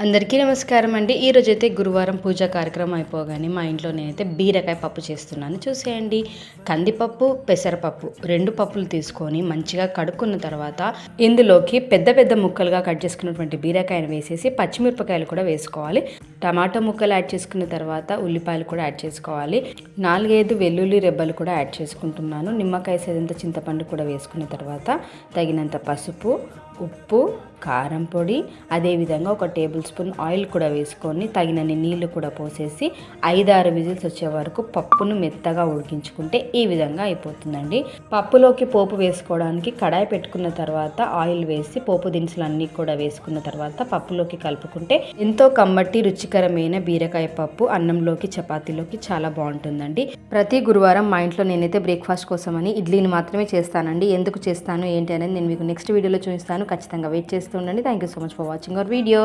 అందరికీ నమస్కారం అండి. ఈరోజైతే గురువారం పూజా కార్యక్రమం అయిపోగానే మా ఇంట్లో నేనైతే బీరకాయ పప్పు చేస్తున్నాను. చూసేయండి. కందిపప్పు, పెసరపప్పు 2 పప్పులు తీసుకొని మంచిగా కడుక్కున్న తర్వాత ఇందులోకి పెద్ద పెద్ద ముక్కలుగా కట్ చేసుకున్నటువంటి బీరకాయను వేసేసి పచ్చిమిరపకాయలు కూడా వేసుకోవాలి. టమాటో ముక్కలు యాడ్ చేసుకున్న తర్వాత ఉల్లిపాయలు కూడా యాడ్ చేసుకోవాలి. 4-5 వెల్లుల్లి రెబ్బలు కూడా యాడ్ చేసుకుంటున్నాను. నిమ్మకాయ సేదంత చింతపండు కూడా వేసుకున్న తర్వాత తగినంత పసుపు, ఉప్పు, కారం పొడి, అదేవిధంగా 1 టేబుల్ స్పూన్ ఆయిల్ కూడా వేసుకొని తగినన్ని నీళ్లు కూడా పోసేసి 5-6 విజిల్స్ వచ్చే వరకు పప్పును మెత్తగా ఉడికించుకుంటే ఈ విధంగా అయిపోతుందండి. పప్పులోకి పోపు వేసుకోవడానికి కడాయి పెట్టుకున్న తర్వాత ఆయిల్ వేసి పోపు దినుసులు అన్నీ కూడా వేసుకున్న తర్వాత పప్పులోకి కలుపుకుంటే ఎంతో కమ్మటి రుచికరమైన బీరకాయ పప్పు అన్నంలోకి చపాతీలోకి చాలా బాగుంటుందండి. ప్రతి గురువారం మా ఇంట్లో నేనైతే బ్రేక్ఫాస్ట్ కోసమని ఇడ్లీని మాత్రమే చేస్తానండి. ఎందుకు చేస్తాను ఏంటి అనేది నేను మీకు నెక్స్ట్ వీడియోలో చూపిస్తాను. ఖచ్చితంగా వెయిట్ చేస్తూ ఉండండి. Thank you so much for watching our video.